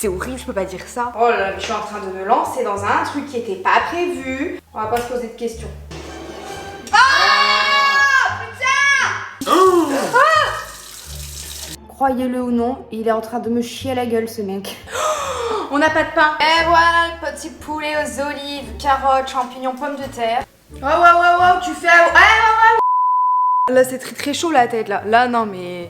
C'est horrible, je peux pas dire ça. Oh là là, je suis en train de me lancer dans un truc qui était pas prévu. On va pas se poser de questions. Croyez-le ou non, il est en train de me chier à la gueule ce mec. On n'a pas de pain. Et voilà le petit poulet aux olives, carottes, champignons, pommes de terre. Wow, tu fais... Là c'est très chaud la tête là. Là non mais...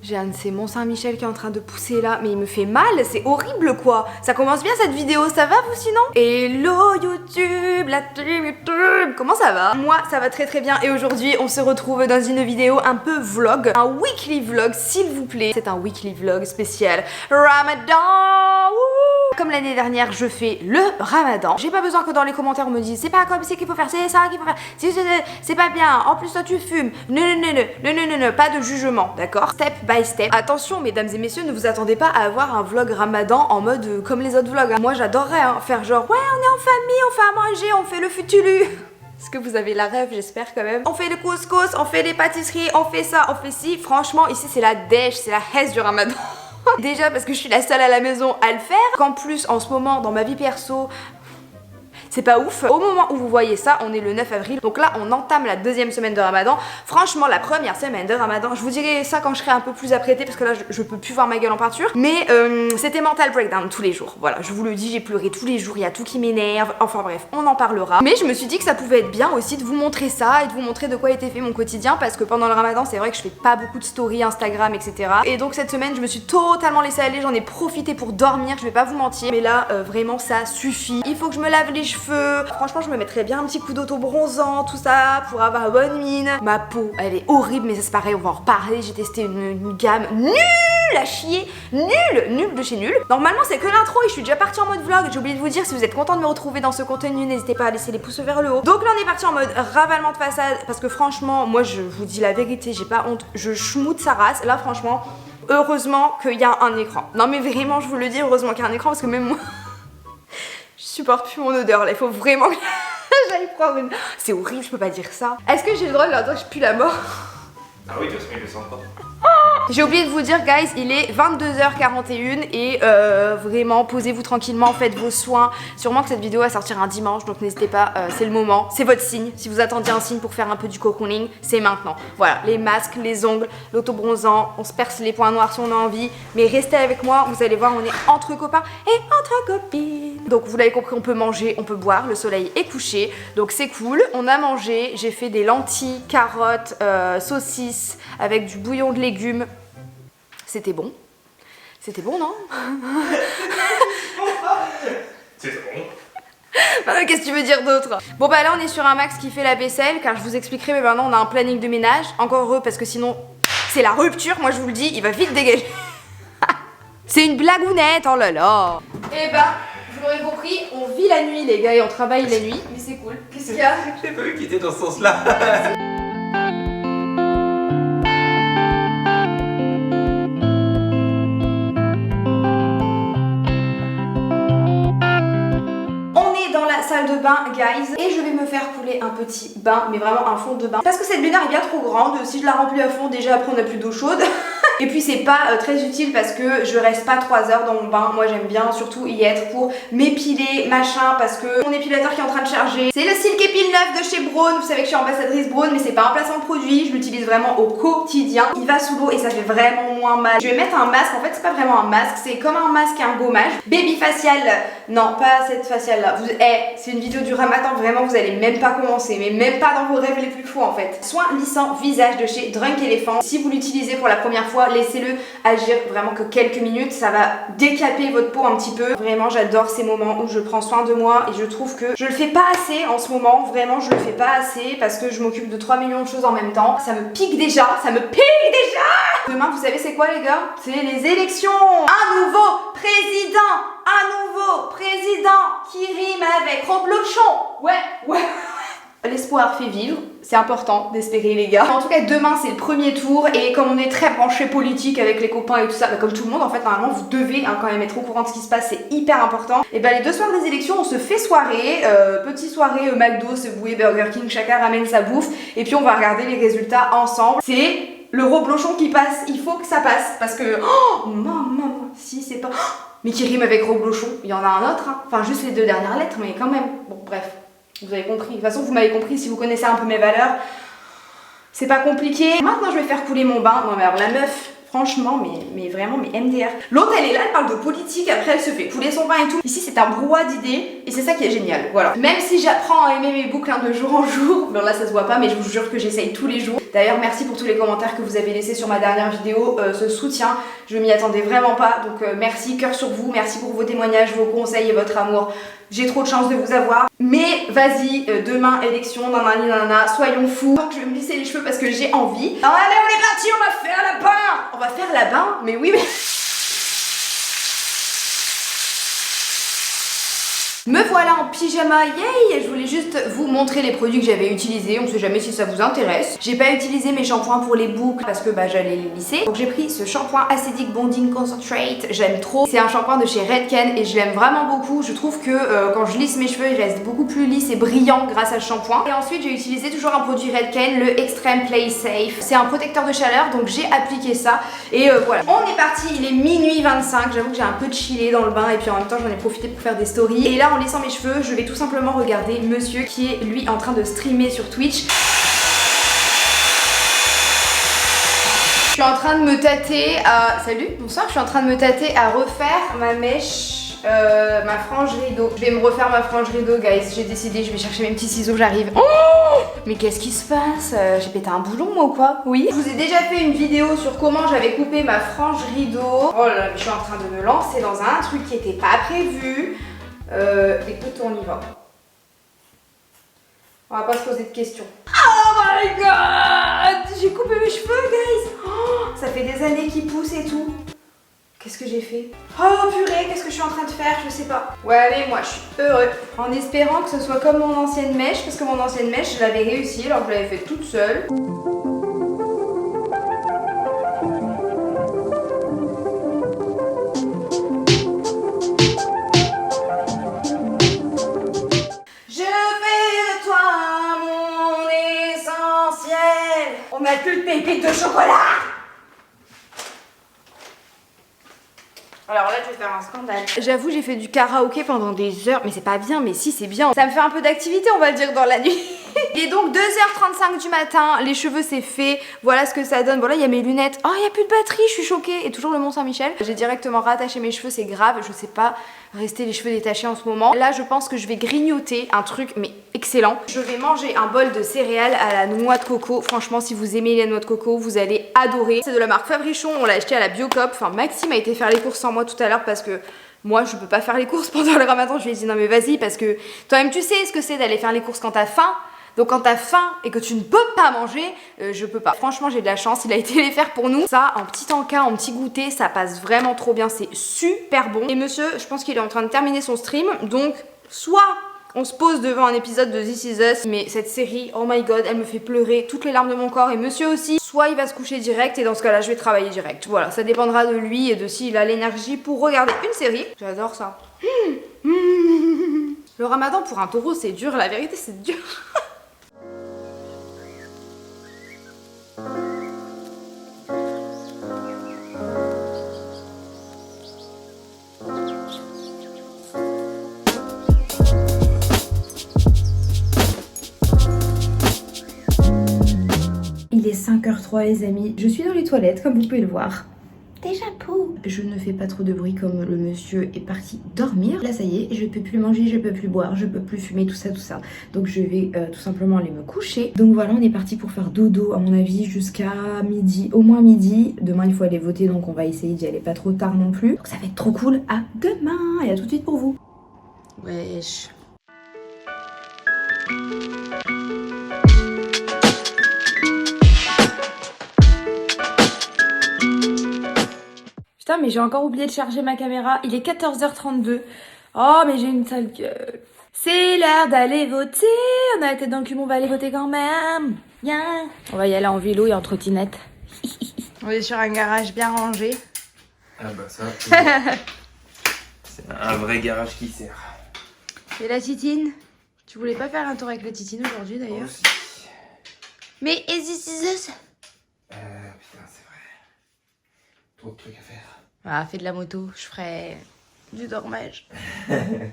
J'ai un de ces Mont Saint-Michel qui est en train de pousser là, mais il me fait mal, c'est horrible quoi. Ça commence bien cette vidéo, ça va vous sinon? Hello YouTube, la team YouTube, comment ça va? Moi ça va très bien et aujourd'hui on se retrouve dans une vidéo un peu vlog, un weekly vlog s'il vous plaît. C'est un weekly vlog spécial Ramadan. Wouh. Comme l'année dernière je fais le Ramadan. J'ai pas besoin que dans les commentaires on me dise c'est pas comme c'est qu'il faut faire, c'est ça qu'il faut faire, c'est pas bien, en plus toi tu fumes. Non, pas de jugement, d'accord? Step by step. Attention mesdames et messieurs, ne vous attendez pas à avoir un vlog Ramadan en mode comme les autres vlogs. Moi j'adorerais faire genre ouais on est en famille, on fait à manger, on fait le futulu. Est-ce que vous avez la rêve, j'espère quand même. On fait le couscous, on fait des pâtisseries, on fait ça, on fait ci. Franchement ici c'est la dèche, c'est la hesse du Ramadan. Déjà parce que je suis la seule à la maison à le faire, qu'en plus en ce moment dans ma vie perso c'est pas ouf. Au moment où vous voyez ça, on est le 9 avril. Donc là, on entame la deuxième semaine de Ramadan. Franchement, la première semaine de Ramadan, je vous dirai ça quand je serai un peu plus apprêtée parce que là, je peux plus voir ma gueule en peinture. Mais c'était mental breakdown tous les jours. Voilà, je vous le dis, j'ai pleuré tous les jours. Il y a tout qui m'énerve. Enfin bref, on en parlera. Mais je me suis dit que ça pouvait être bien aussi de vous montrer ça et de vous montrer de quoi était fait mon quotidien parce que pendant le Ramadan, c'est vrai que je fais pas beaucoup de stories Instagram, etc. Et donc cette semaine, je me suis totalement laissée aller. J'en ai profité pour dormir. Je vais pas vous mentir. Mais là, vraiment, ça suffit. Il faut que je me lave les cheveux. Franchement je me mettrais bien un petit coup d'auto-bronzant, tout ça, pour avoir bonne mine. Ma peau, elle est horrible, mais ça c'est pareil, on va en reparler. J'ai testé une gamme nulle à chier, nulle de chez nul. Normalement c'est que l'intro et je suis déjà partie en mode vlog. J'ai oublié de vous dire, si vous êtes content de me retrouver dans ce contenu, n'hésitez pas à laisser les pouces vers le haut. Donc là on est parti en mode ravalement de façade, parce que franchement, moi je vous dis la vérité, j'ai pas honte, je schmoute sa race. Là franchement, heureusement qu'il y a un écran. Non mais vraiment, je vous le dis, heureusement qu'il y a un écran, parce que même moi... Je supporte plus mon odeur là, il faut vraiment que j'aille prendre une... C'est horrible, je peux pas dire ça. Est-ce que j'ai le droit de leur dire que je pue la mort? Ah oui, de toute façon, ils le sentent pas. J'ai oublié de vous dire guys, il est 22h41 et vraiment posez-vous tranquillement, faites vos soins. Sûrement que cette vidéo va sortir un dimanche, donc n'hésitez pas, c'est le moment, c'est votre signe. Si vous attendiez un signe pour faire un peu du cocooning, c'est maintenant. Voilà, les masques, les ongles, l'autobronzant, on se perce les points noirs si on a envie. Mais restez avec moi, vous allez voir, on est entre copains et entre copines. Donc vous l'avez compris, on peut manger, on peut boire, le soleil est couché, donc c'est cool. On a mangé, j'ai fait des lentilles, carottes, saucisses avec du bouillon de légumes. C'était bon. C'était bon, non? C'est bon. Qu'est-ce que tu veux dire d'autre? Bon bah là on est sur un Max qui fait la vaisselle, car je vous expliquerai, mais maintenant on a un planning de ménage. Encore heureux parce que sinon c'est la rupture, moi je vous le dis, il va vite dégager. C'est une blagounette, oh là là. Eh ben, vous l'aurez compris, on vit la nuit les gars et on travaille la nuit, mais c'est cool. Qu'est-ce qu'il y a? J'ai pas vu qu'il était dans ce sens-là. Salle de bain guys, et je vais me faire couler un petit bain, mais vraiment un fond de bain parce que cette baignoire est bien trop grande. Si je la remplis à fond, déjà après on n'a plus d'eau chaude. Et puis c'est pas très utile parce que je reste pas 3 heures dans mon bain. Moi j'aime bien surtout y être pour m'épiler machin, parce que mon épilateur qui est en train de charger, c'est le Silk Epile 9 de chez Braun. Vous savez que je suis ambassadrice Braun, mais c'est pas un placement de produit, je l'utilise vraiment au quotidien. Il va sous l'eau et ça fait vraiment moins mal. Je vais mettre un masque, en fait c'est pas vraiment un masque, c'est comme un masque et un gommage. Baby facial, non pas cette faciale là. C'est une vidéo du Ramadan, vraiment vous allez même pas commencer, mais même pas dans vos rêves les plus fous en fait. Soin lissant visage de chez Drunk Elephant. Si vous l'utilisez pour la première fois, laissez-le agir vraiment que quelques minutes, ça va décaper votre peau un petit peu. Vraiment j'adore ces moments où je prends soin de moi et je trouve que je le fais pas assez en ce moment, vraiment je le fais pas assez parce que je m'occupe de 3 millions de choses en même temps. Ça me pique déjà, ça me pique déjà. Demain vous savez c'est quoi les gars? C'est les élections. Un nouveau président qui rime avec Roblochon. Ouais. L'espoir fait vivre, c'est important d'espérer les gars. En tout cas demain c'est le premier tour et comme on est très branché politique avec les copains et tout ça, bah, comme tout le monde en fait normalement vous devez quand même être au courant de ce qui se passe, c'est hyper important. Et bah les 2 soirs des élections on se fait soirée, petite soirée McDo, Subway, Burger King, chacun ramène sa bouffe et puis on va regarder les résultats ensemble. C'est le Roblochon qui passe, il faut que ça passe parce que... Oh maman, si c'est pas... mais qui rime avec reblochon. Il y en a un autre, hein. Enfin juste les 2 dernières lettres, mais quand même. Bon bref, vous avez compris. De toute façon vous m'avez compris si vous connaissez un peu mes valeurs. C'est pas compliqué. Maintenant je vais faire couler mon bain. Non mais alors la meuf, franchement, mais vraiment, mais MDR. L'autre elle est là, elle parle de politique, après elle se fait couler son bain et tout. Ici c'est un brouhaha d'idées et c'est ça qui est génial, voilà. Même si j'apprends à aimer mes boucles hein, de jour en jour, bon là ça se voit pas mais je vous jure que j'essaye tous les jours. D'ailleurs merci pour tous les commentaires que vous avez laissés sur ma dernière vidéo, ce soutien, je m'y attendais vraiment pas. Donc merci, cœur sur vous, merci pour vos témoignages, vos conseils et votre amour. J'ai trop de chance de vous avoir. Mais vas-y, demain élection, nanana, soyons fous. Je vais me lisser les cheveux parce que j'ai envie. Alors allez, on est parti, on va faire la bain. On va faire la bain, mais oui, mais... Me voilà en pyjama, yay! Je voulais juste vous montrer les produits que j'avais utilisés, on sait jamais si ça vous intéresse. J'ai pas utilisé mes shampoings pour les boucles parce que bah j'allais les lisser. Donc j'ai pris ce shampoing Acidic Bonding Concentrate, j'aime trop. C'est un shampoing de chez Redken et je l'aime vraiment beaucoup. Je trouve que quand je lisse mes cheveux, ils restent beaucoup plus lisses et brillants grâce à ce shampoing. Et ensuite j'ai utilisé toujours un produit Redken, le Extreme Play Safe. C'est un protecteur de chaleur, donc j'ai appliqué ça. Et voilà. On est parti, il est minuit 25. J'avoue que j'ai un peu chillé dans le bain et puis en même temps j'en ai profité pour faire des stories. Et là en lissant mes cheveux, je vais tout simplement regarder monsieur qui est lui en train de streamer sur Twitch. Je suis en train de me tâter à... Salut, bonsoir, je suis en train de me tâter à refaire ma mèche, ma frange rideau. Je vais me refaire ma frange rideau, guys. J'ai décidé, je vais chercher mes petits ciseaux, j'arrive. Oh, mais qu'est-ce qui se passe? J'ai pété un boulon moi ou quoi? Oui. Je vous ai déjà fait une vidéo sur comment j'avais coupé ma frange rideau. Oh là là, je suis en train de me lancer dans un truc qui était pas prévu. Écoute, on y va. On va pas se poser de questions. Oh my god! J'ai coupé mes cheveux, guys! Oh, ça fait des années qu'ils poussent et tout. Qu'est-ce que j'ai fait? Oh purée, qu'est-ce que je suis en train de faire? Je sais pas. Ouais, allez, moi je suis heureux. En espérant que ce soit comme mon ancienne mèche, parce que mon ancienne mèche, je l'avais réussi alors que je l'avais faite toute seule. On a plus de pépites de chocolat. Alors là, je vais faire un scandale. J'avoue, j'ai fait du karaoké pendant des heures, mais c'est pas bien, mais si, c'est bien. Ça me fait un peu d'activité, on va le dire, dans la nuit. Il est donc 2h35 du matin, les cheveux c'est fait, voilà ce que ça donne. Voilà, il y a mes lunettes. Oh, il y a plus de batterie, je suis choquée. Et toujours le Mont Saint-Michel. J'ai directement rattaché mes cheveux, c'est grave, je sais pas rester les cheveux détachés en ce moment. Là, je pense que je vais grignoter un truc, mais excellent. Je vais manger un bol de céréales à la noix de coco. Franchement, si vous aimez les noix de coco, vous allez adorer. C'est de la marque Fabrichon, on l'a acheté à la Biocop. Enfin, Maxime a été faire les courses sans moi tout à l'heure parce que moi, je peux pas faire les courses pendant le ramadan. Je lui ai dit non mais vas-y parce que toi-même tu sais ce que c'est d'aller faire les courses quand t'as faim. Donc quand t'as faim et que tu ne peux pas manger, je peux pas. Franchement, j'ai de la chance, il a été les faire pour nous. Ça, en petit encas, en petit goûter, ça passe vraiment trop bien, c'est super bon. Et monsieur, je pense qu'il est en train de terminer son stream, donc soit on se pose devant un épisode de This Is Us, mais cette série, oh my god, elle me fait pleurer toutes les larmes de mon corps, et monsieur aussi, soit il va se coucher direct, et dans ce cas-là, je vais travailler direct. Voilà, ça dépendra de lui et de s'il a l'énergie pour regarder une série. J'adore ça. Le ramadan pour un taureau, c'est dur, la vérité, c'est dur. Il est 5h03 les amis, je suis dans les toilettes comme vous pouvez le voir. Déjà pou. Je ne fais pas trop de bruit comme le monsieur est parti dormir. Là ça y est, je peux plus manger, je peux plus boire, je peux plus fumer, tout ça. Donc je vais tout simplement aller me coucher. Donc voilà, on est parti pour faire dodo à mon avis jusqu'à midi, au moins midi. Demain il faut aller voter donc on va essayer d'y aller pas trop tard non plus. Donc ça va être trop cool, à demain et à tout de suite pour vous. Wesh. Putain mais j'ai encore oublié de charger ma caméra, il est 14h32. Oh mais j'ai une sale gueule. C'est l'heure d'aller voter, on a la tête dans le cul, on va aller voter quand même. Yeah. On va y aller en vélo et en trottinette. On est sur un garage bien rangé. Ah bah ça, c'est un vrai garage qui sert. Et la titine? Tu voulais pas faire un tour avec la titine aujourd'hui d'ailleurs? Aussi. Mais This Is Us? Putain c'est vrai. Trop de trucs à faire. Ah, fais de la moto, je ferai du dormage.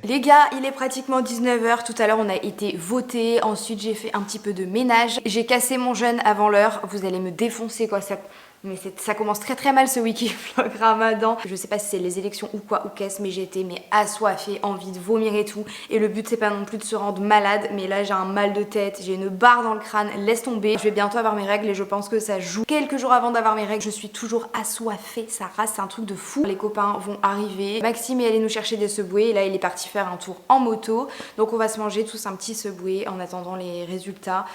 Les gars, il est pratiquement 19 h. Tout à l'heure, on a été voter. Ensuite, j'ai fait un petit peu de ménage. J'ai cassé mon jeûne avant l'heure. Vous allez me défoncer quoi. Mais ça commence très très mal ce wiki vlog Ramadan. Je sais pas si c'est les élections ou quoi ou qu'est-ce, mais j'ai été assoiffée, envie de vomir et tout. Et le but c'est pas non plus de se rendre malade, mais là j'ai un mal de tête, j'ai une barre dans le crâne, laisse tomber. Je vais bientôt avoir mes règles et je pense que ça joue. Quelques jours avant d'avoir mes règles, je suis toujours assoiffée, ça rase, c'est un truc de fou. Les copains vont arriver. Maxime est allé nous chercher des Subway et là il est parti faire un tour en moto. Donc on va se manger tous un petit Subway en attendant les résultats.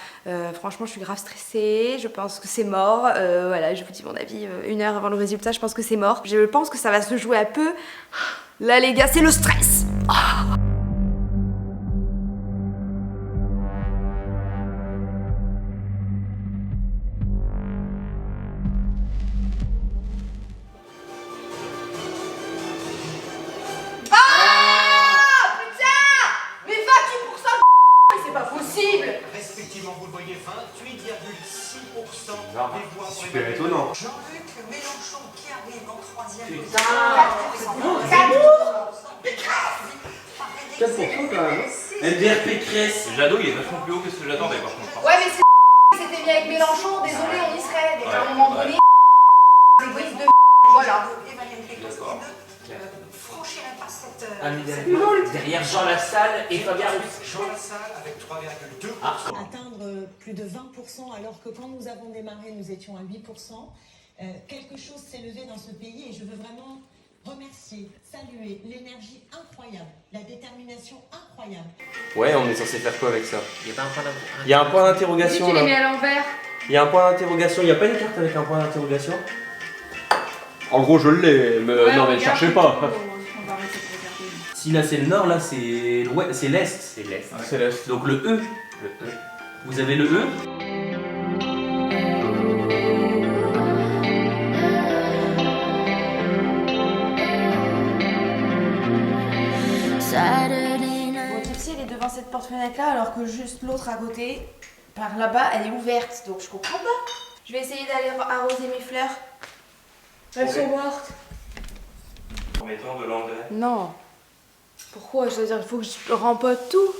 Franchement je suis grave stressée, je pense que c'est mort. Voilà, je vous dis mon avis, 1 heure avant le résultat, je pense que c'est mort. Je pense que ça va se jouer à peu. Là les gars, c'est le stress. Respectivement, vous le voyez, 28,6% des voix. Super étonnant. Jean-Luc Mélenchon qui arrive en 3e. Putain. Quel pourcent quand même. LDR Pécresse. Jadot, il est vachement plus haut que ce que j'attendais par contre. Ouais, mais c'était bien avec Mélenchon, désolé, on y serait. Donc à un moment donné, égoïste de voilà. D'accord. Franchirait pas cette. Derrière Jean Lassalle et Fabien Roussel. Jean Lassalle avec 3,2%. Atteindre plus de 20%, alors que quand nous avons démarré, nous étions à 8%. Quelque chose s'est levé dans ce pays et je veux vraiment remercier, saluer l'énergie incroyable, la détermination incroyable. Ouais, on est censé faire quoi avec ça? Il y a pas un point d'interrogation. Il y a un point d'interrogation Tu l'as mis là. à l'envers. Il y a un point d'interrogation. Il n'y a pas une carte avec un point d'interrogation? En gros, je l'ai, mais Ouais, non, mais regarde, cherchez pas. on va arrêter de regarder. Si là c'est le nord, là c'est l'ouest, c'est l'est. C'est l'Est. C'est l'est. Donc le E. Le E. Vous avez le E? Bon, Gypsy, elle est devant cette porte-fenêtre là, alors que juste l'autre à côté, par là-bas, elle est ouverte. Donc je comprends pas. Je vais essayer d'aller arroser mes fleurs. Elles sont mortes. En mettant de l'engrais. Non. Pourquoi? Je veux dire, il faut que je rempote tout.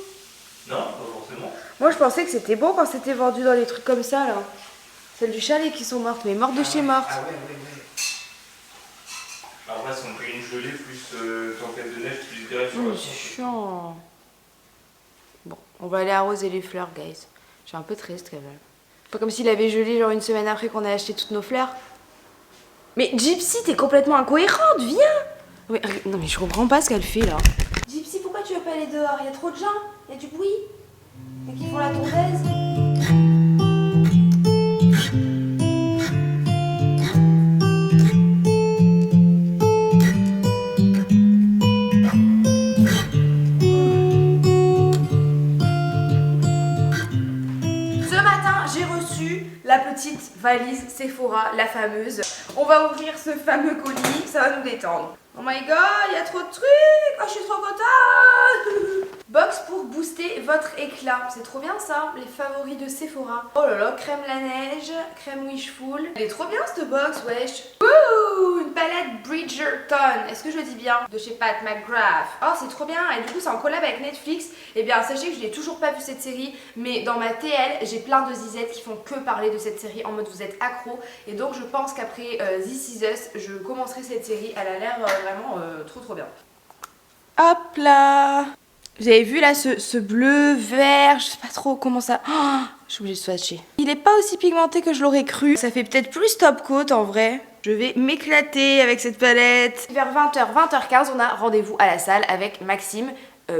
Non, pas forcément. Moi, je pensais que c'était bon quand c'était vendu dans les trucs comme ça, là. Celles du chalet qui sont mortes, mais mortes de chez mortes. Ah ouais. Après, si on fait une gelée plus tempête de neige, plus direct sur la C'est chiant. Bon, on va aller arroser les fleurs, guys. Je suis un peu triste quand même. Pas comme s'il avait gelé genre 1 semaine après qu'on a acheté toutes nos fleurs. Mais Gypsy, t'es complètement incohérente, viens! Non mais je comprends pas ce qu'elle fait là. Gypsy, pourquoi tu veux pas aller dehors? Il y a trop de gens, il y a du bruit. Et qui font la tondeuse. Ce matin, j'ai reçu la petite valise Sephora, la fameuse. On va ouvrir ce fameux colis, ça va nous détendre. Oh my god, il y a trop de trucs! Oh, je suis trop contente! Box pour booster votre éclat. C'est trop bien ça, les favoris de Sephora. Oh là là, crème la neige, crème Wishful. Elle est trop bien cette box, wesh. Ouh, une palette Bridgerton. Est-ce que je le dis bien? De chez Pat McGrath. Oh, c'est trop bien. Et du coup, c'est en collab avec Netflix. Et bien, sachez que je n'ai toujours pas vu cette série, mais dans ma TL, j'ai plein de zizettes qui font que parler de cette série en mode vous êtes accro. Et donc, je pense qu'après This Is Us, je commencerai cette série. Elle a l'air vraiment trop bien. Hop là! Vous avez vu là ce bleu, vert, je sais pas trop comment ça... Oh, je suis obligée de swatcher. Il est pas aussi pigmenté que je l'aurais cru. Ça fait peut-être plus top coat en vrai. Je vais m'éclater avec cette palette. Vers 20h, 20h15, on a rendez-vous à la salle avec Maxime.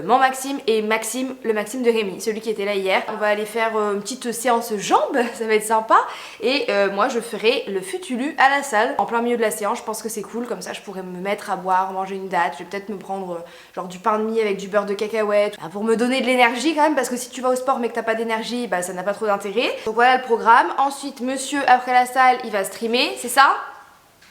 Mon Maxime et Maxime, le Maxime de Rémi, celui qui était là hier. On va aller faire une petite séance jambes, ça va être sympa. Et moi je ferai le futulu à la salle, en plein milieu de la séance. Je pense que c'est cool, comme ça je pourrais me mettre à boire, manger une date. Je vais peut-être me prendre genre du pain de mie avec du beurre de cacahuète, pour me donner de l'énergie quand même, parce que si tu vas au sport mais que t'as pas d'énergie, bah ça n'a pas trop d'intérêt. Donc voilà le programme. Ensuite monsieur, après la salle, il va streamer, c'est ça?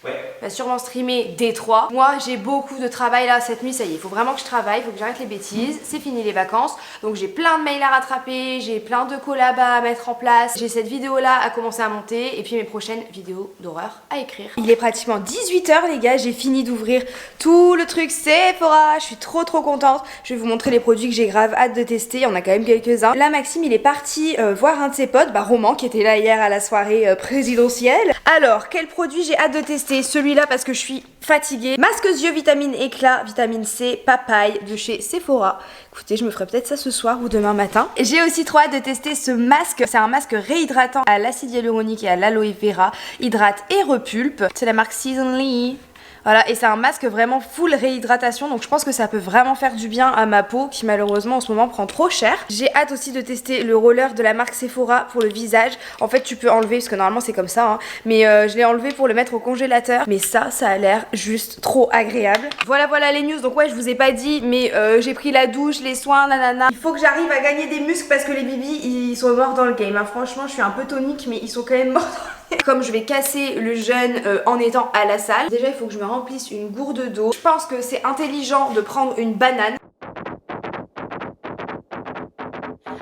Ouais. va sûrement streamer Détroit. Moi, j'ai beaucoup de travail là cette nuit, ça y est, il faut vraiment que je travaille, il faut que j'arrête les bêtises. C'est fini les vacances, donc j'ai plein de mails à rattraper, j'ai plein de collabs à mettre en place, j'ai cette vidéo là à commencer à monter et puis mes prochaines vidéos d'horreur à écrire. Il est pratiquement 18 h les gars, j'ai fini d'ouvrir tout le truc Sephora, je suis trop contente. Je vais vous montrer les produits que j'ai grave hâte de tester, il y en a quand même quelques-uns. Là Maxime il est parti voir un de ses potes, Roman qui était là hier à la soirée présidentielle. Alors, quel produit j'ai hâte de tester? Celui-là parce que je suis fatiguée. Masque yeux vitamine éclat, vitamine C, papaye de chez Sephora. Écoutez, je me ferai peut-être ça ce soir ou demain matin. J'ai aussi trop hâte de tester ce masque. C'est un masque réhydratant à l'acide hyaluronique et à l'aloe vera. Hydrate et repulpe. C'est la marque Seasonly. Voilà, et c'est un masque vraiment full réhydratation, donc je pense que ça peut vraiment faire du bien à ma peau qui malheureusement en ce moment prend trop cher. J'ai hâte aussi de tester le roller de la marque Sephora pour le visage. En fait tu peux enlever, parce que normalement c'est comme ça, hein, mais je l'ai enlevé pour le mettre au congélateur. Mais ça a l'air juste trop agréable. Voilà les news, donc ouais je vous ai pas dit, mais j'ai pris la douche, les soins, nanana. Il faut que j'arrive à gagner des muscles parce que les bibis ils sont morts dans le game, hein. Franchement je suis un peu tonique mais ils sont quand même morts dans le game. Comme je vais casser le jeûne en étant à la salle, déjà il faut que je me remplisse une gourde d'eau. Je pense que c'est intelligent de prendre une banane.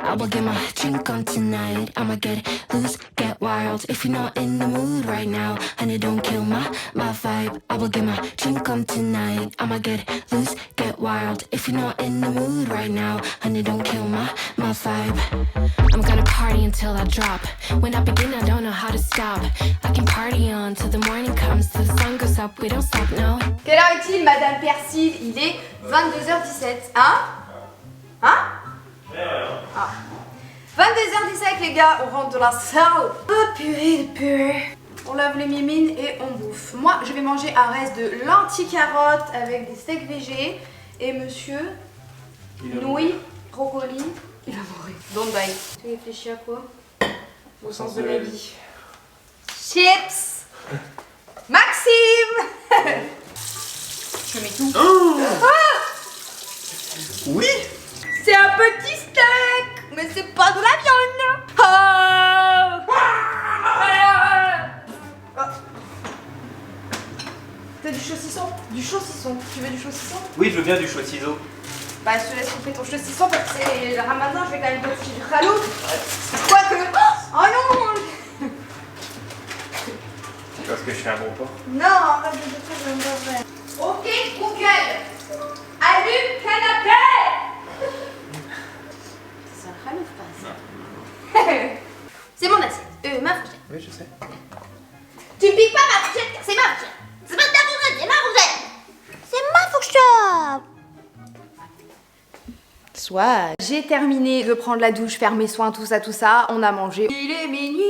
I will get my drink on tonight. I'ma get loose, get wild. If you're not in the mood right now, honey, don't kill my vibe. I will get my drink on tonight. I'ma get loose, get wild. If you're not in the mood right now, honey, don't kill my vibe. I'm gonna party until I drop. When I begin, I don't know how to stop. I can party on till the morning comes, till the sun goes up. We don't stop, no. Quelle heure est-il, Madame Persil? Il est 22h17. Hein? Hein? Ah. 22h17 les gars, on rentre dans la salle. Oh purée. On lave les mimines et on bouffe. Moi je vais manger un reste de lentilles carottes avec des steaks végés. Et monsieur, nouilles, brocoli, il va mourir. Don't die. Tu réfléchis à quoi? Au sens de la vie. Chips. Maxime. Je mets tout. Oh Ah, oui. c'est un petit steak, mais c'est pas de la viande. Oh. T'as du saucisson? Du saucisson. Tu veux du saucisson? Oui, je veux bien du choix de ciseaux. Bah je te laisse couper ton saucisson parce que c'est le ramadan, je vais quand même te filer du ralou. Quoi que... Oh non. C'est parce que je fais un bon porc. Non, arrête de dire ça, je vais me faire. Ok Google, allume canapé. C'est un ralou pas ça. C'est mon assiette, ma fourchette. Oui, je sais. Tu piques pas ma fourchette, c'est ma fourchette. C'est pas ta fourchette, c'est ma fourchette. C'est ma fourchette. Soit. J'ai terminé de prendre la douche, faire mes soins, tout ça. On a mangé. Il est minuit,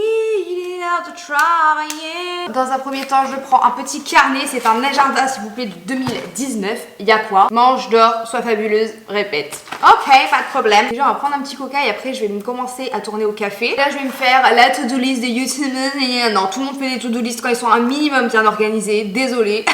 il est l'heure de travailler. Dans un premier temps, je prends un petit carnet. C'est un agenda, s'il vous plaît, de 2019. Il y a quoi? Mange, dors, sois fabuleuse, répète. Ok, pas de problème. Déjà, on va prendre un petit coca et après, je vais me commencer à tourner au café. Là, je vais me faire la to-do list des youtubeurs. Non, tout le monde fait des to-do list quand ils sont un minimum bien organisés. Désolée.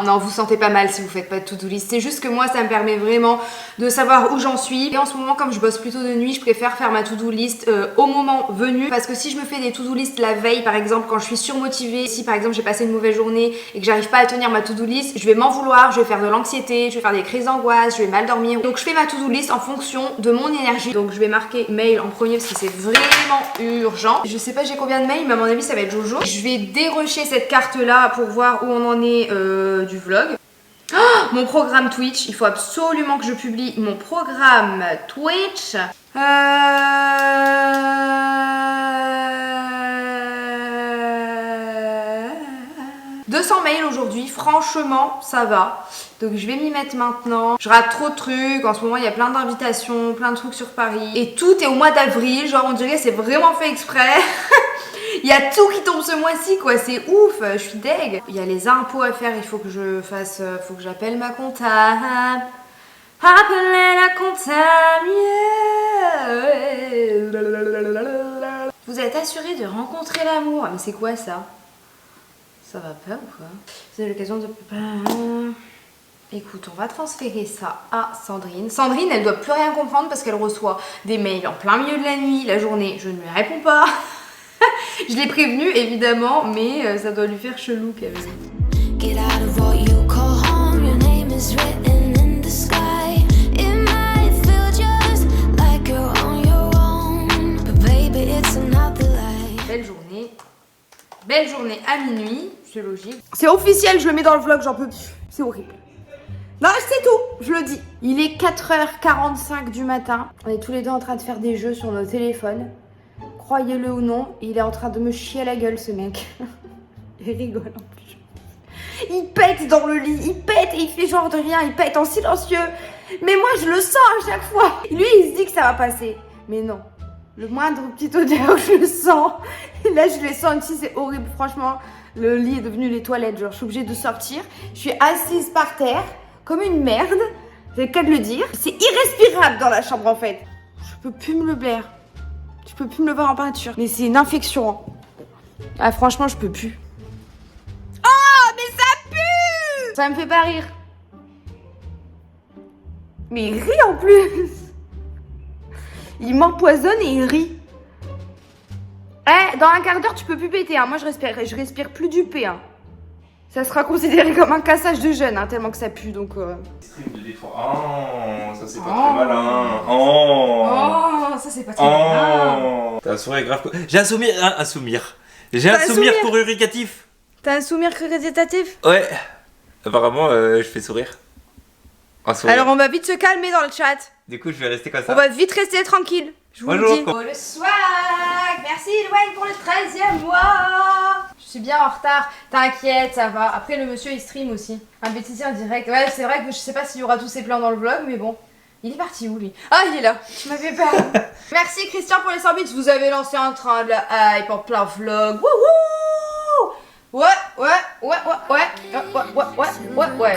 Non, vous sentez pas mal si vous faites pas de to-do list. C'est juste que moi, ça me permet vraiment de savoir où j'en suis. Et en ce moment, comme je bosse plutôt de nuit, je préfère faire ma to-do list au moment venu. Parce que si je me fais des to-do list la veille, par exemple, quand je suis surmotivée, si par exemple j'ai passé une mauvaise journée et que j'arrive pas à tenir ma to-do list, je vais m'en vouloir, je vais faire de l'anxiété, je vais faire des crises d'angoisse, je vais mal dormir. Donc je fais ma to-do list en fonction de mon énergie. Donc je vais marquer mail en premier parce que c'est vraiment urgent. Je sais pas j'ai combien de mails, mais à mon avis ça va être Jojo. Je vais dérusher cette carte là pour voir où on en est du vlog. Oh, mon programme Twitch, il faut absolument que je publie mon programme Twitch. 200 mails aujourd'hui, franchement ça va. Donc je vais m'y mettre maintenant. Je rate trop de trucs, en ce moment il y a plein d'invitations, plein de trucs sur Paris. Et tout est au mois d'avril, genre on dirait c'est vraiment fait exprès. Il y a tout qui tombe ce mois-ci quoi, c'est ouf, je suis deg. Il y a les impôts à faire, il faut que je fasse, faut que j'appelle ma comptable. Appelez la comptable. Vous êtes assuré de rencontrer l'amour. Mais c'est quoi ça? Ça va pas ou quoi? Vous avez l'occasion de... Écoute, on va transférer ça à Sandrine. Sandrine, elle doit plus rien comprendre parce qu'elle reçoit des mails en plein milieu de la nuit, la journée. Je ne lui réponds pas. Je l'ai prévenue évidemment, mais ça doit lui faire chelou quand même. Get out of what you call home. Your name is written in the sky. It might feel just like you're on your own, but baby, it's another life. Belle journée. Belle journée à minuit, c'est logique. C'est officiel, je le mets dans le vlog, j'en peux plus. C'est horrible. Non, c'est tout, je le dis. Il est 4h45 du matin. On est tous les deux en train de faire des jeux sur nos téléphones. Croyez-le ou non, il est en train de me chier à la gueule, ce mec. Il rigole en plus. Il pète dans le lit, il pète et il fait genre de rien, il pète en silencieux. Mais moi, je le sens à chaque fois. Lui, il se dit que ça va passer. Mais non. Le moindre petite odeur, je le sens. Et là, je les sens ici, c'est horrible. Franchement, le lit est devenu les toilettes. Genre, je suis obligée de sortir. Je suis assise par terre, comme une merde. J'ai le cas de le dire. C'est irrespirable dans la chambre, en fait. Je peux plus me le blaire. Je peux plus me le voir en peinture. Mais c'est une infection. Hein. Ah, franchement, je peux plus. Oh, mais ça pue! Ça me fait pas rire. Mais il rit en plus. Il m'empoisonne et il rit. Eh, dans un quart d'heure, tu peux plus péter. Hein. Moi, je respire plus du P. Hein. Ça sera considéré comme un cassage de jeûne, hein, tellement que ça pue. Donc. Stream de défense. Oh, ça c'est pas très malin. Oh, ça c'est pas très malin. T'as un sourire grave. J'ai un sourire. J'ai un sourire coruricatif. T'as un sourire récitatif? Ouais. Apparemment, je fais sourire. Un sourire. Alors, on va vite se calmer dans le chat. Du coup, je vais rester comme ça. On va vite rester tranquille. Je vous le Bonjour. dis. Oh, le swag. Merci Loane pour le 13e mois. Je suis bien en retard. T'inquiète, ça va. Après, le monsieur, il stream aussi. Un bêtisier en direct. Ouais, c'est vrai que je sais pas s'il y aura tous ses plans dans le vlog, mais bon. Il est parti où, lui? Ah, il est là. Tu m'as fait peur. Merci Christian pour les 100 bits. Vous avez lancé un train de la hype en plein vlog. Wouhou! Ouais.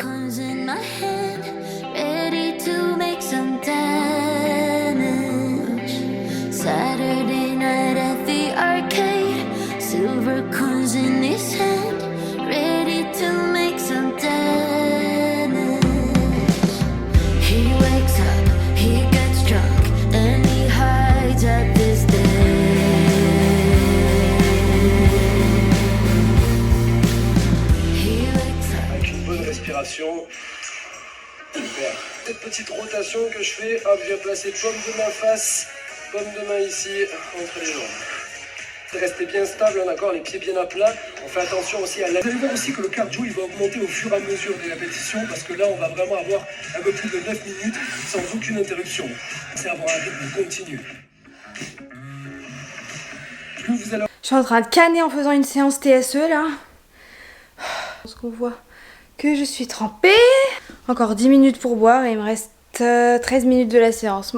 Comes in my head, ready to make some damage. Saturday night at the arcade, silver coins in his hand, ready to make some damage. He wakes up, he gets drunk, and he hides at this day. He wakes up. Avec une bonne respiration. Super. Cette petite rotation que je fais, hop, je viens placer paume de main face, paume de main ici, entre les jambes. Restez bien stable, d'accord, les pieds bien à plat. On fait attention aussi à la... Vous allez voir aussi que le cardio, il va augmenter au fur et à mesure des répétitions, parce que là, on va vraiment avoir un peu plus de 9 minutes sans aucune interruption. C'est avoir un rythme continu. Plus vous allez... Je suis en train de canner en faisant une séance TSE là. Parce qu'on voit que je suis trempée. Encore 10 minutes pour boire et il me reste 13 minutes de la séance.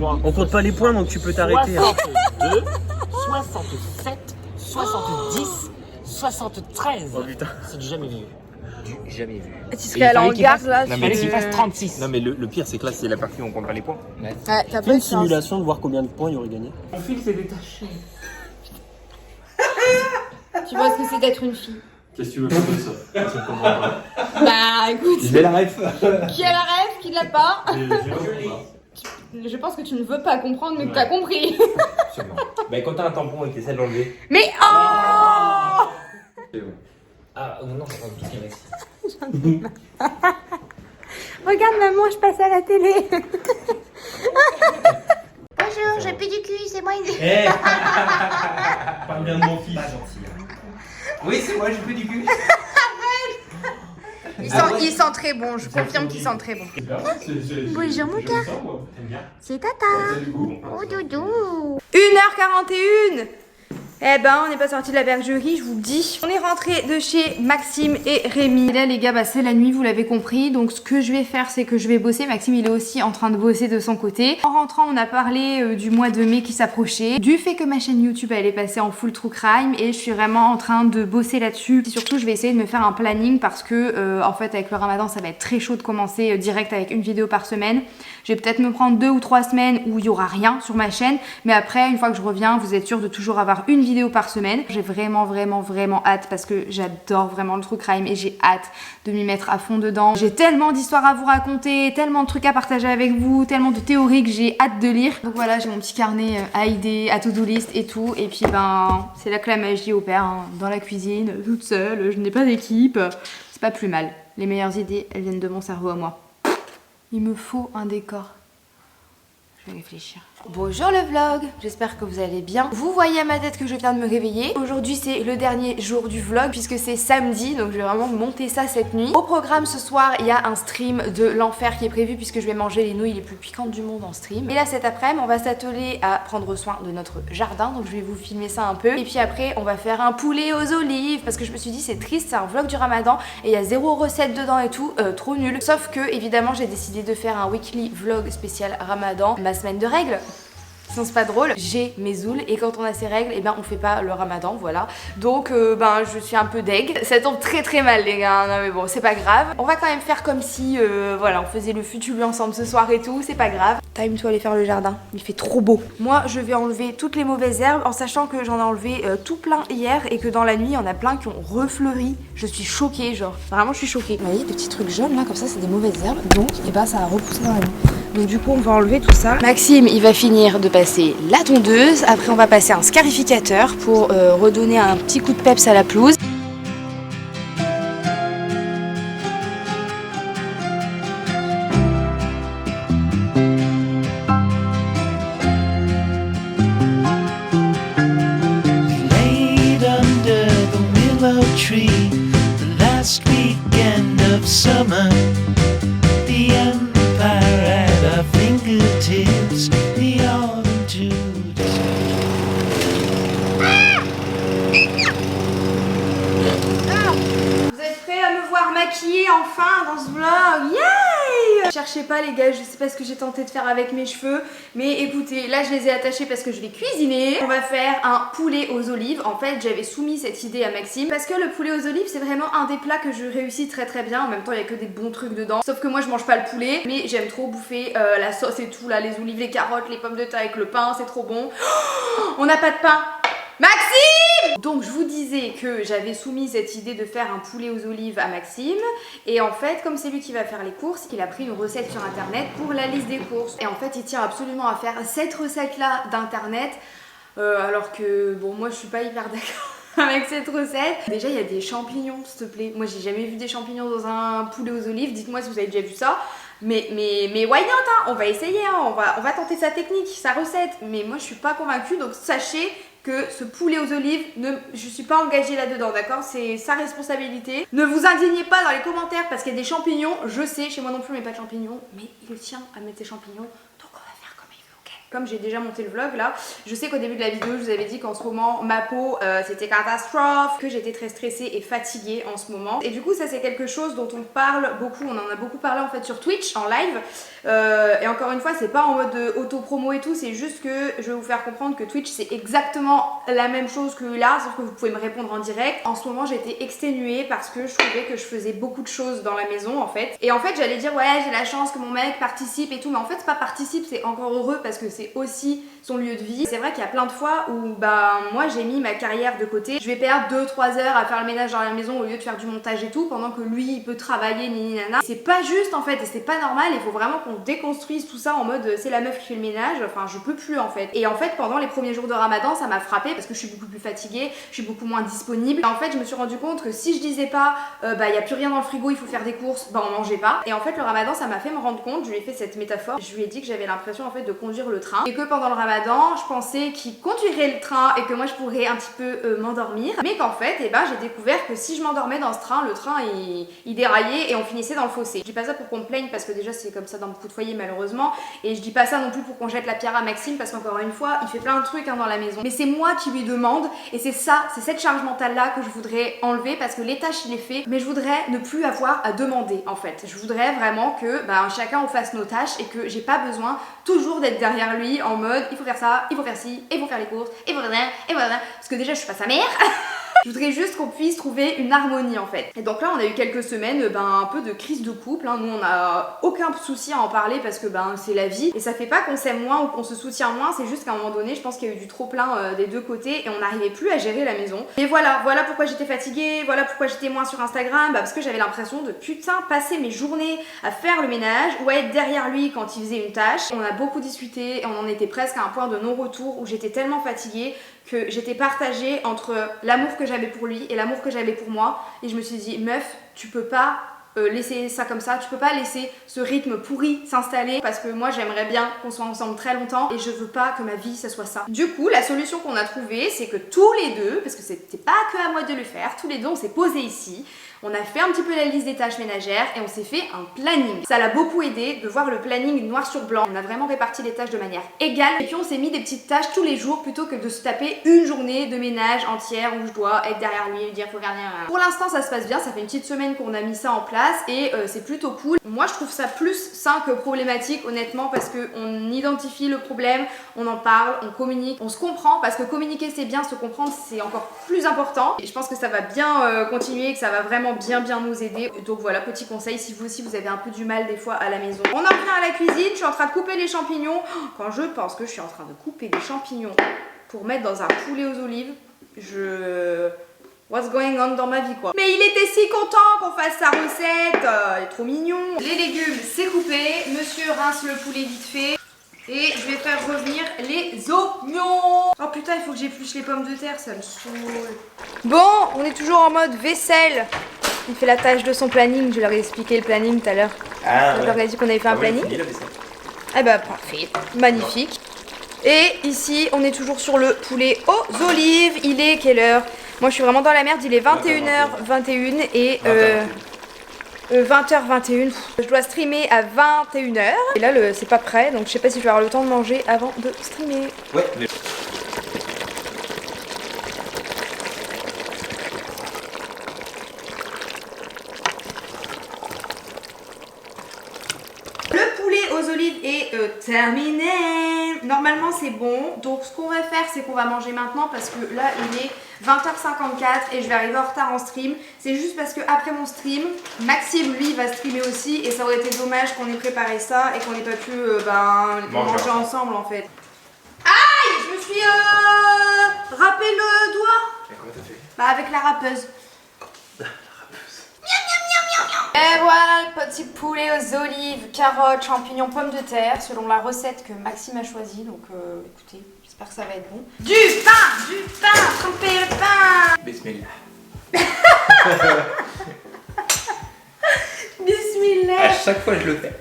On compte pas les points donc tu peux t'arrêter. 62, 67, 70, 73. Oh putain. C'est du jamais vu. Du jamais vu. Tu serais allé en garde là. Non, Il fallait qu'il fasse 36. Non mais le pire c'est que là c'est la partie où on compte pas les points. Ouais, t'as Fais pas une de chance. simulation de voir combien de points il y aurait gagné. Mon fil s'est détaché. Tu vois ce que c'est d'être une fille. Qu'est-ce que tu veux faire de ça? Je comprends pas. Bah écoute, Je vais la ref. qui a la rêve, qui l'a pas. Je pense que tu ne veux pas comprendre mais que t'as compris. Bah quand t'as un tampon et que t'essaies de l'enlever. Mais oh! Ah non, c'est pas du tout qu'il reste. Regarde maman, je passe à la télé. Bonjour, je pue du cul, c'est moi une... Parle bien de mon fils. Oui c'est moi, je fais du cul. Il sent très bon, je confirme qu'il sent très bon. Bonjour mon gars, c'est Tata. Oh doudou. 1h41. Eh ben, on n'est pas sorti de la bergerie, je vous le dis. On est rentré de chez Maxime et Rémi. Et là, les gars, bah, c'est la nuit, vous l'avez compris. Donc, ce que je vais faire, c'est que je vais bosser. Maxime, il est aussi en train de bosser de son côté. En rentrant, on a parlé du mois de mai qui s'approchait. Du fait que ma chaîne YouTube, elle est passée en full true crime. Et je suis vraiment en train de bosser là-dessus. Surtout, je vais essayer de me faire un planning parce que, en fait, avec le ramadan, ça va être très chaud de commencer direct avec une vidéo par semaine. Je vais peut-être me prendre 2 ou 3 semaines où il y aura rien sur ma chaîne. Mais après, une fois que je reviens, vous êtes sûr de toujours avoir une vidéo vidéos par semaine. J'ai vraiment hâte parce que j'adore vraiment le true crime et j'ai hâte de m'y mettre à fond dedans. J'ai tellement d'histoires à vous raconter, tellement de trucs à partager avec vous, tellement de théories que j'ai hâte de lire. Donc voilà, j'ai mon petit carnet à idées, à to-do list et tout. Et puis ben, c'est là que la magie opère, hein, dans la cuisine, toute seule, je n'ai pas d'équipe. C'est pas plus mal. Les meilleures idées, elles viennent de mon cerveau à moi. Il me faut un décor. Je vais réfléchir. Bonjour le vlog, j'espère que vous allez bien. Vous voyez à ma tête que je viens de me réveiller. Aujourd'hui c'est le dernier jour du vlog puisque c'est samedi, donc je vais vraiment monter ça cette nuit. Au programme ce soir, il y a un stream de l'enfer qui est prévu puisque je vais manger les nouilles les plus piquantes du monde en stream. Et là cet après-midi, on va s'atteler à prendre soin de notre jardin, donc je vais vous filmer ça un peu. Et puis après, on va faire un poulet aux olives parce que je me suis dit c'est triste, c'est un vlog du ramadan et il y a 0 recette dedans et tout, trop nul. Sauf que évidemment j'ai décidé de faire un weekly vlog spécial ramadan, ma semaine de règles. Sinon c'est pas drôle, j'ai mes zouls et quand on a ses règles, et ben on fait pas le ramadan, voilà. Donc ben je suis un peu deg. Ça tombe très mal les gars, non mais bon c'est pas grave. On va quand même faire comme si voilà on faisait le futur ensemble ce soir et tout, c'est pas grave. Time to aller faire le jardin, il fait trop beau. Moi je vais enlever toutes les mauvaises herbes en sachant que j'en ai enlevé tout plein hier et que dans la nuit il y en a plein qui ont refleuri. Je suis choquée genre, vraiment je suis choquée. Vous voyez des petits trucs jaunes là comme ça c'est des mauvaises herbes donc et ben ça a repoussé dans la nuit. Donc du coup on va enlever tout ça. Maxime il va finir de passer la tondeuse. Après on va passer un scarificateur pour redonner un petit coup de peps à la pelouse. Laid under the willow tree, the last weekend of summer. The empire at our fingertips, the autumn to Vous êtes prêts à me voir maquillée enfin dans ce vlog? Yay! Cherchez pas les gars, je sais pas ce que j'ai tenté de faire avec mes cheveux, mais écoutez, là je les ai attachés parce que je vais cuisiner. On va faire un poulet aux olives. En fait j'avais soumis cette idée à Maxime parce que le poulet aux olives c'est vraiment un des plats que je réussis très bien. En même temps il y a que des bons trucs dedans, sauf que moi je mange pas le poulet, mais j'aime trop bouffer la sauce et tout là, les olives, les carottes, les pommes de terre avec le pain, c'est trop bon. Oh, on n'a pas de pain. Maxime! Donc je vous disais que j'avais soumis cette idée de faire un poulet aux olives à Maxime et en fait comme c'est lui qui va faire les courses, il a pris une recette sur internet pour la liste des courses et en fait il tient absolument à faire cette recette là d'internet alors que bon moi je suis pas hyper d'accord avec cette recette. Déjà il y a des champignons s'il te plaît, moi j'ai jamais vu des champignons dans un poulet aux olives, dites-moi si vous avez déjà vu ça. Mais why not hein, on va essayer, hein, on va tenter sa technique, sa recette, mais moi je suis pas convaincue donc sachez que ce poulet aux olives, je suis pas engagée là-dedans, d'accord? C'est sa responsabilité. Ne vous indignez pas dans les commentaires parce qu'il y a des champignons, je sais, chez moi non plus mais pas de champignons, mais il tient à mettre ses champignons. Comme j'ai déjà monté le vlog là, je sais qu'au début de la vidéo je vous avais dit qu'en ce moment ma peau c'était catastrophe, que j'étais très stressée et fatiguée en ce moment. Et du coup ça c'est quelque chose dont on parle beaucoup, on en a beaucoup parlé en fait sur Twitch en live. Et encore une fois c'est pas en mode auto-promo et tout, c'est juste que je vais vous faire comprendre que Twitch c'est exactement la même chose que là, sauf que vous pouvez me répondre en direct. En ce moment j'étais exténuée parce que je trouvais que je faisais beaucoup de choses dans la maison en fait. Et en fait j'allais dire ouais j'ai la chance que mon mec participe et tout, mais en fait c'est pas participe, c'est encore heureux parce que c'est aussi son lieu de vie. C'est vrai qu'il y a plein de fois où bah moi j'ai mis ma carrière de côté, je vais perdre 2-3 heures à faire le ménage dans la maison au lieu de faire du montage et tout pendant que lui il peut travailler ni nana. C'est pas juste en fait et c'est pas normal, il faut vraiment qu'on déconstruise tout ça en mode c'est la meuf qui fait le ménage, enfin je peux plus en fait. Et en fait pendant les premiers jours de Ramadan ça m'a frappée parce que je suis beaucoup plus fatiguée, je suis beaucoup moins disponible. Et en fait je me suis rendu compte que si je disais pas bah il y a plus rien dans le frigo, il faut faire des courses, bah on mangeait pas. Et en fait le Ramadan ça m'a fait me rendre compte, je lui ai fait cette métaphore, je lui ai dit que j'avais l'impression en fait de conduire le train et que pendant le Ramadan je pensais qu'il conduirait le train et que moi je pourrais un petit peu m'endormir, mais qu'en fait et ben j'ai découvert que si je m'endormais dans ce train, le train il déraillait et on finissait dans le fossé. Je dis pas ça pour qu'on me plaigne parce que déjà c'est comme ça dans beaucoup de foyers malheureusement, et je dis pas ça non plus pour qu'on jette la pierre à Maxime parce qu'encore une fois il fait plein de trucs hein, dans la maison, mais c'est moi qui lui demande et c'est ça, c'est cette charge mentale là que je voudrais enlever parce que les tâches il les fait, mais je voudrais ne plus avoir à demander en fait. Je voudrais vraiment que bah, chacun on fasse nos tâches et que j'ai pas besoin toujours d'être derrière lui en mode il faut faire ça, il faut faire ci, il faut faire les courses, il faut faire ça, et voilà. Parce que déjà je suis pas sa mère Je voudrais juste qu'on puisse trouver une harmonie en fait. Et donc là on a eu quelques semaines un peu de crise de couple, hein. Nous on a aucun souci à en parler parce que c'est la vie. Et ça fait pas qu'on s'aime moins ou qu'on se soutient moins, c'est juste qu'à un moment donné je pense qu'il y a eu du trop plein des deux côtés et on n'arrivait plus à gérer la maison. Et voilà pourquoi j'étais fatiguée, voilà pourquoi j'étais moins sur Instagram, parce que j'avais l'impression de putain passer mes journées à faire le ménage ou à être derrière lui quand il faisait une tâche. On a beaucoup discuté et on en était presque à un point de non-retour où j'étais tellement fatiguée que j'étais partagée entre l'amour que j'avais pour lui et l'amour que j'avais pour moi. Et je me suis dit, meuf, tu peux pas laisser ça comme ça, tu peux pas laisser ce rythme pourri s'installer parce que moi j'aimerais bien qu'on soit ensemble très longtemps et je veux pas que ma vie ça soit ça. Du coup la solution qu'on a trouvée c'est que tous les deux, parce que c'était pas que à moi de le faire, tous les deux on s'est posé ici, on a fait un petit peu la liste des tâches ménagères et on s'est fait un planning. Ça l'a beaucoup aidé de voir le planning noir sur blanc. On a vraiment réparti les tâches de manière égale et puis on s'est mis des petites tâches tous les jours plutôt que de se taper une journée de ménage entière où je dois être derrière lui et lui dire faut faire rien. Pour l'instant ça se passe bien, ça fait une petite semaine qu'on a mis ça en place et c'est plutôt cool. Moi je trouve ça plus sain que problématique honnêtement parce qu'on identifie le problème, on en parle, on communique, on se comprend parce que communiquer c'est bien, se comprendre c'est encore plus important et je pense que ça va bien continuer et que ça va vraiment bien nous aider. Donc voilà, petit conseil si vous aussi vous avez un peu du mal des fois à la maison. On en revient à la cuisine, je suis en train de couper les champignons. Quand je pense que je suis en train de couper des champignons pour mettre dans un poulet aux olives, what's going on dans ma vie quoi. Mais il était si content qu'on fasse sa recette, il est trop mignon. Les légumes c'est coupé, monsieur rince le poulet vite fait. Et je vais faire revenir les oignons. Oh putain, il faut que j'épluche les pommes de terre, ça me saoule. Bon, on est toujours en mode vaisselle. Il fait la tâche de son planning, je leur ai expliqué le planning tout à l'heure. Ah, Je leur ai dit qu'on avait fait un planning. Eh bah parfait, magnifique. Et ici, on est toujours sur le poulet aux olives. Il est quelle heure? Moi je suis vraiment dans la merde, il est 21h21 et 20h21, je dois streamer à 21h. Et là c'est pas prêt, donc je sais pas si je vais avoir le temps de manger avant de streamer. Ouais, mais... Le poulet aux olives est terminé. Normalement c'est bon, donc ce qu'on va faire c'est qu'on va manger maintenant parce que là il est 20h54 et je vais arriver en retard en stream. C'est juste parce que après mon stream, Maxime lui va streamer aussi et ça aurait été dommage qu'on ait préparé ça et qu'on n'ait pas pu manger ensemble en fait. Aïe, je me suis râpé le doigt. Et comment t'as fait? Bah avec la râpeuse. Et voilà le petit poulet aux olives, carottes, champignons, pommes de terre selon la recette que Maxime a choisie. Donc écoutez, j'espère que ça va être bon. Du pain, trempez le pain. Bismillah. Bismillah. À chaque fois je le fais.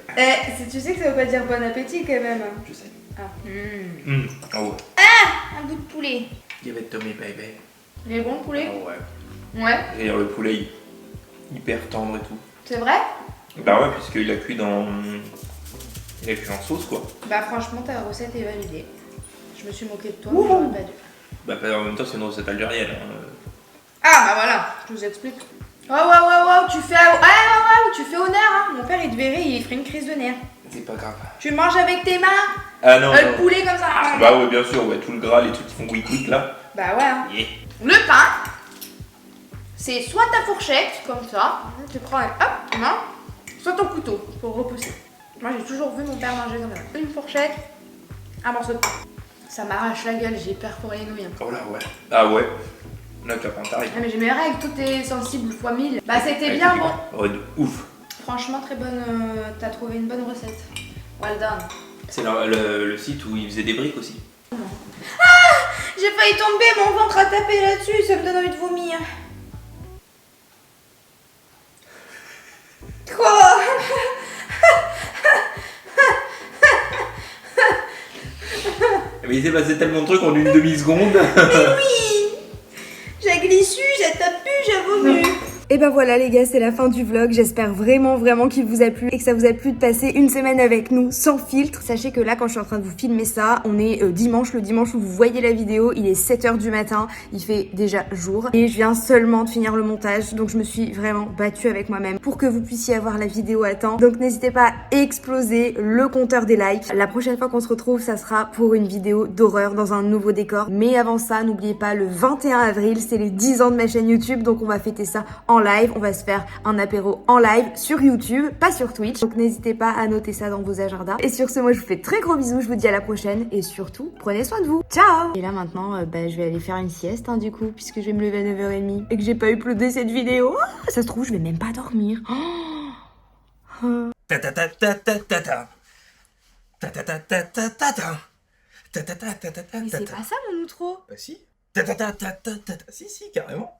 Tu sais que ça veut pas dire bon appétit quand même. Je sais. Ah. Oh. Un bout de poulet. Give it to me baby. Il est bon le poulet? Oh ouais. Ouais. D'ailleurs le poulet hyper tendre et tout. C'est vrai? Bah ouais, puisqu'il a cuit dans... Il a cuit en sauce quoi. Bah franchement ta recette est validée. Je me suis moquée de toi, mais j'aurais pas dû. Bah en même temps c'est une recette algérienne. Ah bah voilà, je vous explique. Wow, tu fais honneur hein. Mon père il te verrait, il ferait une crise de nerfs. C'est pas grave. Tu manges avec tes mains? Ah non. Le poulet comme ça. Bah ouais bien sûr, ouais, tout le gras, les trucs qui font quick là. Bah ouais hein. Yeah. Le pain, c'est soit ta fourchette, comme ça, tu prends hop, main, soit ton couteau pour repousser. Moi j'ai toujours vu mon père manger comme ça. Une fourchette, un morceau de pain. Ça m'arrache la gueule, j'ai peur pour les nouilles. Oh là ouais. Ah ouais. Là tu vas prendre ta règle. Ah mais j'ai mes règles, tout est sensible fois 1000. Bah c'était bien bon. Ouais, de ouf. Franchement très bonne, t'as trouvé une bonne recette. Well done. C'est le site où ils faisaient des briques aussi. J'ai failli tomber, mon ventre a tapé là-dessus, ça me donne envie de vomir. Quoi? Mais il s'est passé tellement de trucs en une demi-seconde. Mais oui! J'ai glissé, j'ai tapé, j'ai vomi. Et ben voilà les gars, c'est la fin du vlog. J'espère vraiment qu'il vous a plu et que ça vous a plu de passer une semaine avec nous sans filtre. Sachez que là quand je suis en train de vous filmer ça, on est dimanche, le dimanche où vous voyez la vidéo, il est 7h du matin, il fait déjà jour et je viens seulement de finir le montage, donc je me suis vraiment battue avec moi-même pour que vous puissiez avoir la vidéo à temps. Donc n'hésitez pas à exploser le compteur des likes. La prochaine fois qu'on se retrouve, ça sera pour une vidéo d'horreur dans un nouveau décor. Mais avant ça, n'oubliez pas, le 21 avril, c'est les 10 ans de ma chaîne YouTube, donc on va fêter ça en live. On va se faire un apéro en live sur YouTube, pas sur Twitch. Donc n'hésitez pas à noter ça dans vos agendas. Et sur ce, moi je vous fais très gros bisous, je vous dis à la prochaine et surtout, prenez soin de vous. Ciao! Et là maintenant, je vais aller faire une sieste du coup, puisque je vais me lever à 9h30 et que j'ai pas uploadé cette vidéo. Oh, ça se trouve, je vais même pas dormir. Ta ta ta ta ta ta ta. Ta ta ta ta ta ta ta. Ta ta ta ta ta ta. Mais c'est pas ça mon outro. Bah si. Ta ta ta ta ta ta. Si, carrément.